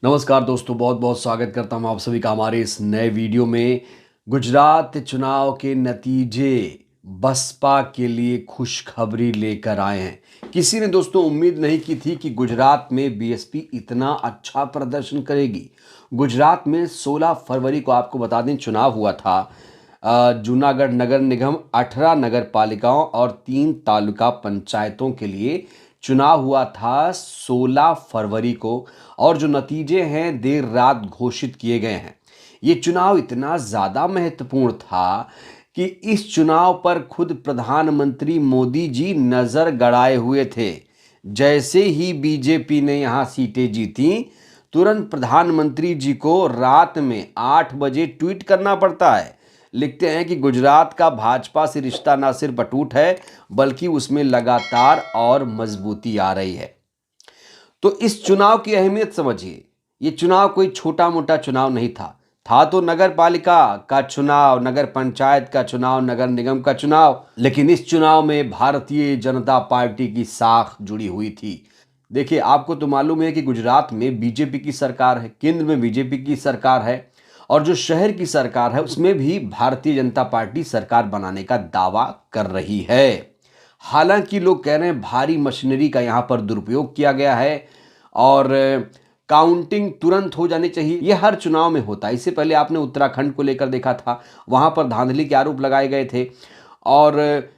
नमस्कार दोस्तों, बहुत बहुत स्वागत करता हूं आप सभी का हमारे इस नए वीडियो में। गुजरात चुनाव के नतीजे बसपा के लिए खुशखबरी लेकर आए हैं। किसी ने दोस्तों उम्मीद नहीं की थी कि गुजरात में बीएसपी इतना अच्छा प्रदर्शन करेगी। गुजरात में 16 फरवरी को आपको बता दें चुनाव हुआ था। जूनागढ़ नगर निगम 18 नगर पालिकाओं और 3 तालुका पंचायतों के लिए चुनाव हुआ था 16 फरवरी को, और जो नतीजे हैं देर रात घोषित किए गए हैं। ये चुनाव इतना ज़्यादा महत्वपूर्ण था कि इस चुनाव पर खुद प्रधानमंत्री मोदी जी नज़र गड़ाए हुए थे। जैसे ही बीजेपी ने यहाँ सीटें जीती, तुरंत प्रधानमंत्री जी को रात में 8 बजे ट्वीट करना पड़ता है। लिखते हैं कि गुजरात का भाजपा से रिश्ता ना सिर्फ अटूट है, बल्कि उसमें लगातार और मजबूती आ रही है। तो इस चुनाव की अहमियत समझिए। ये चुनाव कोई छोटा मोटा चुनाव नहीं था तो नगर पालिका का चुनाव, नगर पंचायत का चुनाव, नगर निगम का चुनाव, लेकिन इस चुनाव में भारतीय जनता पार्टी की साख जुड़ी हुई थी। देखिए, आपको तो मालूम है कि गुजरात में बीजेपी की सरकार है, केंद्र में बीजेपी की सरकार है, और जो शहर की सरकार है उसमें भी भारतीय जनता पार्टी सरकार बनाने का दावा कर रही है। हालांकि लोग कह रहे हैं भारी मशीनरी का यहाँ पर दुरुपयोग किया गया है और काउंटिंग तुरंत हो जानी चाहिए। ये हर चुनाव में होता है। इससे पहले आपने उत्तराखंड को लेकर देखा था, वहाँ पर धांधली के आरोप लगाए गए थे, और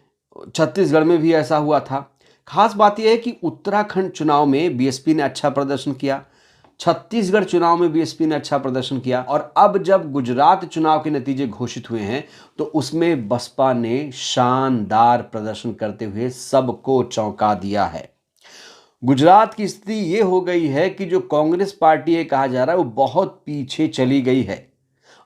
छत्तीसगढ़ में भी ऐसा हुआ था। खास बात यह है कि उत्तराखंड चुनाव में बीएसपी ने अच्छा प्रदर्शन किया, छत्तीसगढ़ चुनाव में बीएसपी ने अच्छा प्रदर्शन किया, और अब जब गुजरात चुनाव के नतीजे घोषित हुए हैं तो उसमें बसपा ने शानदार प्रदर्शन करते हुए सबको चौंका दिया है। गुजरात की स्थिति ये हो गई है कि जो कांग्रेस पार्टी है कहा जा रहा है वो बहुत पीछे चली गई है।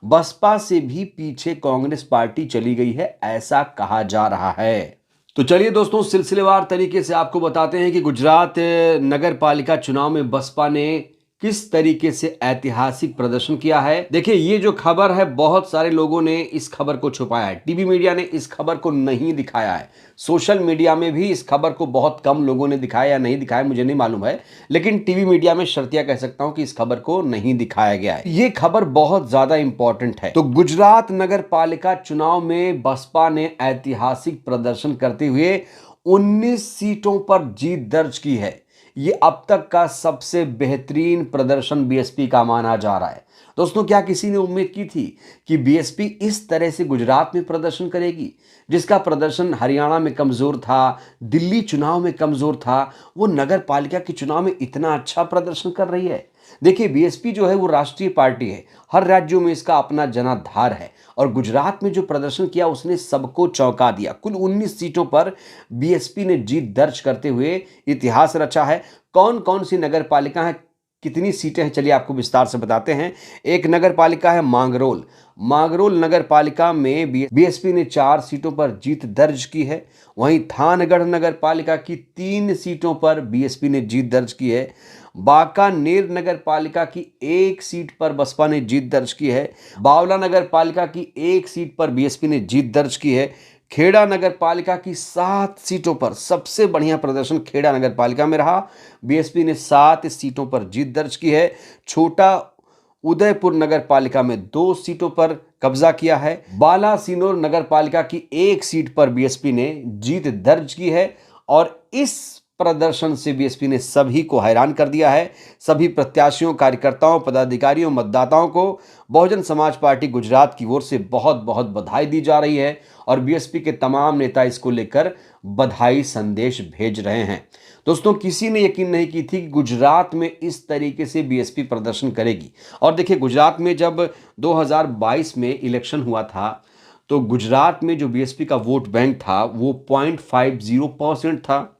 बसपा से भी पीछे कांग्रेस पार्टी चली गई है, ऐसा कहा जा रहा है। तो चलिए दोस्तों, सिलसिलेवार तरीके से आपको बताते हैं कि गुजरात नगर पालिका चुनाव में बसपा ने किस तरीके से ऐतिहासिक प्रदर्शन किया है। देखिए, ये जो खबर है बहुत सारे लोगों ने इस खबर को छुपाया है। टीवी मीडिया ने इस खबर को नहीं दिखाया है, सोशल मीडिया में भी इस खबर को बहुत कम लोगों ने दिखाया या नहीं दिखाया मुझे नहीं मालूम है, लेकिन टीवी मीडिया में शर्तिया कह सकता हूं कि इस खबर को नहीं दिखाया गया है। ये खबर बहुत ज्यादा इंपॉर्टेंट है। तो गुजरात नगर पालिका चुनाव में बसपा ने ऐतिहासिक प्रदर्शन करते हुए 19 सीटों पर जीत दर्ज की है। ये अब तक का सबसे बेहतरीन प्रदर्शन बीएसपी का माना जा रहा है। दोस्तों, क्या किसी ने उम्मीद की थी कि बीएसपी इस तरह से गुजरात में प्रदर्शन करेगी? जिसका प्रदर्शन हरियाणा में कमजोर था, दिल्ली चुनाव में कमजोर था, वो नगर पालिका के चुनाव में इतना अच्छा प्रदर्शन कर रही है। देखिए, बीएसपी जो है वो राष्ट्रीय पार्टी है, हर राज्यों में इसका अपना जनाधार है, और गुजरात में जो प्रदर्शन किया उसने सबको चौंका दिया। कुल 19 सीटों पर बीएसपी ने जीत दर्ज करते हुए इतिहास रचा है। कौन कौन सी नगर पालिका है, कितनी सीटें हैं, चलिए आपको विस्तार से बताते हैं। एक नगर पालिका है मांगरोल। मांगरोल नगर पालिका में बीएसपी ने 4 सीटों पर जीत दर्ज की है। वहीं थानगढ़ नगर पालिका की 3 सीटों पर बीएसपी ने जीत दर्ज की है। बाकानेर नगर पालिका की 1 सीट पर बसपा ने जीत दर्ज की है। बावला नगर पालिका की 1 सीट पर बीएसपी ने जीत दर्ज की है। खेड़ा नगर पालिका की 7 सीटों पर सबसे बढ़िया प्रदर्शन खेड़ा नगर पालिका में रहा, बीएसपी ने 7 सीटों पर जीत दर्ज की है। छोटा उदयपुर नगर पालिका में 2 सीटों पर कब्जा किया है। बालासिनोर नगर पालिका की 1 सीट पर बीएसपी ने जीत दर्ज की है, और इस प्रदर्शन से बीएसपी ने सभी को हैरान कर दिया है। सभी प्रत्याशियों, कार्यकर्ताओं, पदाधिकारियों, मतदाताओं को बहुजन समाज पार्टी गुजरात की ओर से बहुत बहुत बधाई दी जा रही है, और बीएसपी के तमाम नेता इसको लेकर बधाई संदेश भेज रहे हैं। दोस्तों, किसी ने यकीन नहीं की थी कि गुजरात में इस तरीके से बीएसपी प्रदर्शन करेगी। और देखिए, गुजरात में जब 2022 में इलेक्शन हुआ था तो गुजरात में जो बीएसपी का वोट बैंक था वो 0.50% था।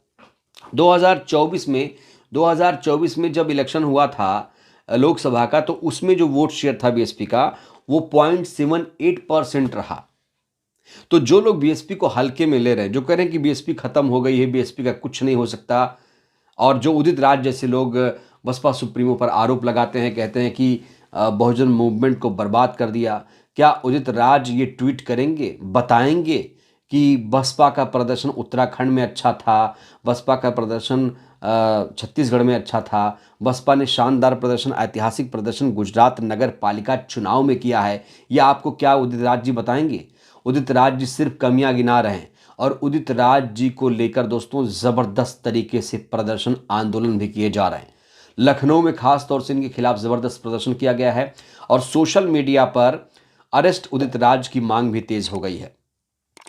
2024 में जब इलेक्शन हुआ था लोकसभा का, तो उसमें जो वोट शेयर था बीएसपी का वो 0.78% रहा। तो जो लोग बीएसपी को हल्के में ले रहे हैं, जो कह रहे हैं कि बीएसपी खत्म हो गई है, बीएसपी का कुछ नहीं हो सकता, और जो उदित राज जैसे लोग बसपा सुप्रीमो पर आरोप लगाते हैं, कहते हैं कि बहुजन मूवमेंट को बर्बाद कर दिया, क्या उदित राज ये ट्वीट करेंगे, बताएंगे कि बसपा का प्रदर्शन उत्तराखंड में अच्छा था, बसपा का प्रदर्शन छत्तीसगढ़ में अच्छा था। बसपा ने शानदार प्रदर्शन, ऐतिहासिक प्रदर्शन गुजरात नगर पालिका चुनाव में किया है। यह आपको क्या उदित राज जी बताएंगे? उदित राज जी सिर्फ कमियां गिना रहे हैं और उदित राज जी को लेकर दोस्तों ज़बरदस्त तरीके से प्रदर्शन, आंदोलन भी किए जा रहे हैं। लखनऊ में खास तौर से इनके खिलाफ ज़बरदस्त प्रदर्शन किया गया है और सोशल मीडिया पर अरेस्ट उदित राज की मांग भी तेज हो गई है।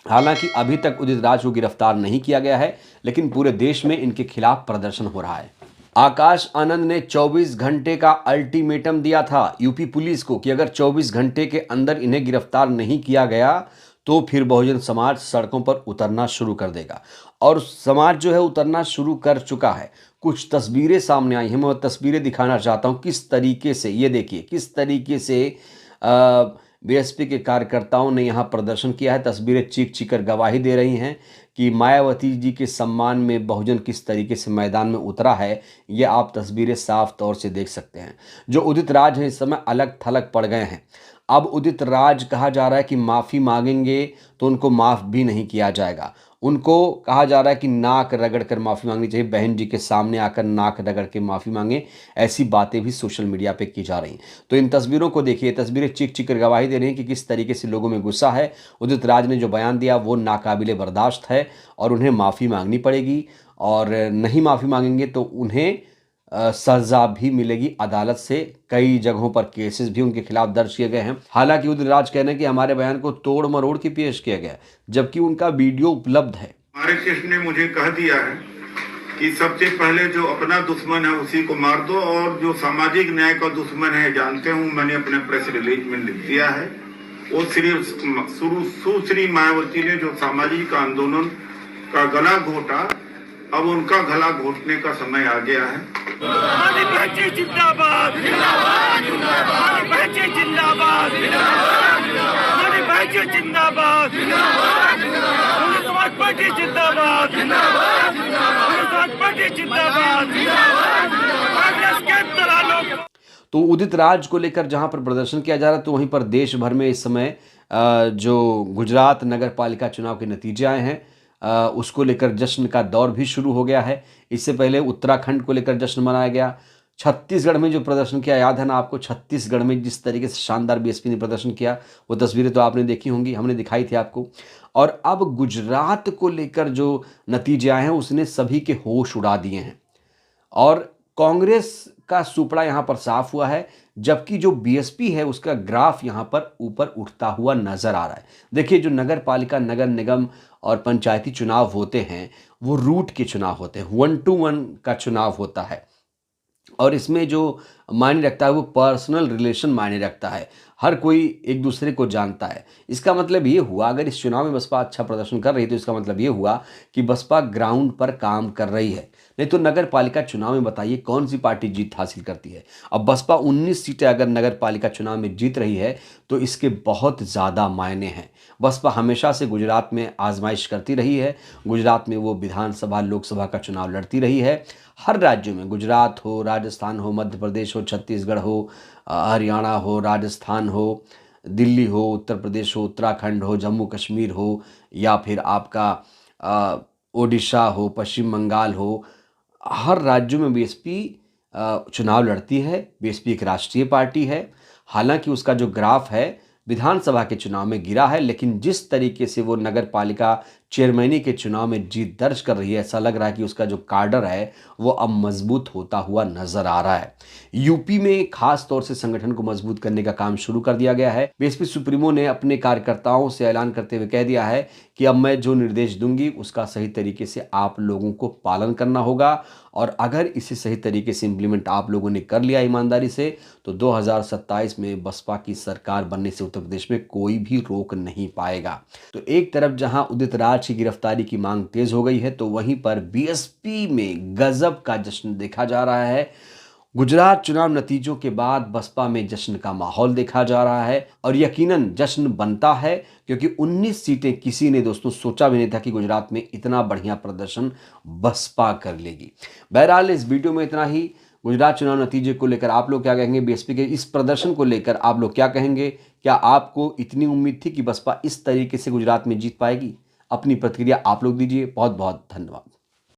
हालांकि अभी तक उदित राज को गिरफ्तार नहीं किया गया है, लेकिन पूरे देश में इनके खिलाफ प्रदर्शन हो रहा है। आकाश आनंद ने 24 घंटे का अल्टीमेटम दिया था यूपी पुलिस को कि अगर 24 घंटे के अंदर इन्हें गिरफ्तार नहीं किया गया तो फिर बहुजन समाज सड़कों पर उतरना शुरू कर देगा। और समाज जो है उतरना शुरू कर चुका है। कुछ तस्वीरें सामने आई हैं, मैं तस्वीरें दिखाना चाहता हूं किस तरीके से, ये देखिए किस तरीके से बीएसपी के कार्यकर्ताओं ने यहाँ प्रदर्शन किया है। तस्वीरें चीख चीख कर गवाही दे रही हैं कि मायावती जी के सम्मान में बहुजन किस तरीके से मैदान में उतरा है। ये आप तस्वीरें साफ तौर से देख सकते हैं। जो उदित राज हैं इस समय अलग थलग पड़ गए हैं। अब उदित राज कहा जा रहा है कि माफ़ी मांगेंगे तो उनको माफ़ भी नहीं किया जाएगा। उनको कहा जा रहा है कि नाक रगड़ कर माफ़ी मांगनी चाहिए, बहन जी के सामने आकर नाक रगड़ के माफ़ी मांगे। ऐसी बातें भी सोशल मीडिया पे की जा रही हैं। तो इन तस्वीरों को देखिए, तस्वीरें चीख चीख कर गवाही दे रही हैं कि किस तरीके से लोगों में गुस्सा है। उदित राज ने जो बयान दिया वो नाकाबिले बर्दाश्त है और उन्हें माफ़ी मांगनी पड़ेगी और नहीं माफ़ी मांगेंगे तो उन्हें सजा भी मिलेगी अदालत से। कई जगहों पर केसेस भी उनके खिलाफ दर्ज किए गए हैं। हालांकि उदित राज कह रहे हैं कि हमारे बयान को तोड़ मरोड़ के पेश किया गया, जबकि उनका वीडियो उपलब्ध है। हमारे केस ने मुझे कह दिया है कि सबसे पहले जो अपना दुश्मन है उसी को मार दो, और जो सामाजिक न्याय का दुश्मन है जानते हूँ, मैंने अपने प्रेस रिलीज में लिख दिया है। वो सुश्री मायावती ने जो सामाजिक आंदोलन का गला घोटा, अब उनका गला घोटने का समय आ गया है। जिंदाबाद, जिंदाबाद, जिंदाबाद, जिंदाबाद, तो उदित राज को लेकर जहां पर प्रदर्शन किया जा रहा है, तो वहीं पर देश भर में इस समय जो गुजरात नगर पालिका चुनाव के नतीजे आए हैं उसको लेकर जश्न का दौर भी शुरू हो गया है। इससे पहले उत्तराखंड को लेकर जश्न मनाया गया। छत्तीसगढ़ में जो प्रदर्शन किया, याद है ना आपको, छत्तीसगढ़ में जिस तरीके से शानदार बीएसपी ने प्रदर्शन किया, वो तस्वीरें तो आपने देखी होंगी, हमने दिखाई थी आपको। और अब गुजरात को लेकर जो नतीजे आए हैं उसने सभी के होश उड़ा दिए हैं और कांग्रेस का सुपड़ा यहाँ पर साफ हुआ है, जबकि जो बीएसपी है उसका ग्राफ यहाँ पर ऊपर उठता हुआ नजर आ रहा है। देखिए, जो नगर पालिका, नगर निगम और पंचायती चुनाव होते हैं वो रूट के चुनाव होते हैं, 1 to 1 का चुनाव होता है और इसमें जो मायने रखता है वो पर्सनल रिलेशन मायने रखता है। हर कोई एक दूसरे को जानता है। इसका मतलब ये हुआ, अगर इस चुनाव में बसपा अच्छा प्रदर्शन कर रही है तो इसका मतलब ये हुआ कि बसपा ग्राउंड पर काम कर रही है। नहीं तो नगर पालिका चुनाव में बताइए कौन सी पार्टी जीत हासिल करती है। अब बसपा 19 सीटें अगर नगर पालिका चुनाव में जीत रही है तो इसके बहुत ज़्यादा मायने हैं। बसपा हमेशा से गुजरात में आजमाइश करती रही है। गुजरात में वो विधानसभा, लोकसभा का चुनाव लड़ती रही है। हर राज्यों में, गुजरात हो, राजस्थान हो, मध्य प्रदेश हो, छत्तीसगढ़ हो, हरियाणा हो, राजस्थान हो, दिल्ली हो, उत्तर प्रदेश हो, उत्तराखंड हो, जम्मू कश्मीर हो या फिर आपका ओडिशा हो, पश्चिम बंगाल हो, हर राज्यों में बीएसपी चुनाव लड़ती है। बीएसपी एक राष्ट्रीय पार्टी है। हालांकि उसका जो ग्राफ है विधानसभा के चुनाव में गिरा है, लेकिन जिस तरीके से वो नगर पालिका चेयरमैनी के चुनाव में जीत दर्ज कर रही है, ऐसा लग रहा है कि उसका जो काडर है वो अब मजबूत होता हुआ नजर आ रहा है। यूपी में खास तौर से संगठन को मजबूत करने का काम शुरू कर दिया गया है। बीएसपी सुप्रीमो ने अपने कार्यकर्ताओं से ऐलान करते हुए कह दिया है कि अब मैं जो निर्देश दूंगी उसका सही तरीके से आप लोगों को पालन करना होगा और अगर इसे सही तरीके से इम्प्लीमेंट आप लोगों ने कर लिया ईमानदारी से तो 2027 में बसपा की सरकार बनने से उत्तर प्रदेश में कोई भी रोक नहीं पाएगा। तो एक तरफ जहां उदित राज की गिरफ्तारी की मांग तेज हो गई है तो वहीं पर बीएसपी में गजब का जश्न देखा जा रहा है। गुजरात चुनाव नतीजों के बाद बसपा में जश्न का माहौल देखा जा रहा है और यकीनन जश्न बनता है क्योंकि 19 सीटें किसी ने दोस्तों सोचा भी नहीं था कि गुजरात में इतना बढ़िया प्रदर्शन बसपा कर लेगी। बहरहाल इस वीडियो में इतना ही। गुजरात चुनाव नतीजे को लेकर आप लोग क्या कहेंगे? बीएसपी के इस प्रदर्शन को लेकर आप लोग क्या कहेंगे? क्या आपको इतनी उम्मीद थी कि बसपा इस तरीके से गुजरात में जीत पाएगी? अपनी प्रतिक्रिया आप लोग दीजिए। बहुत बहुत धन्यवाद।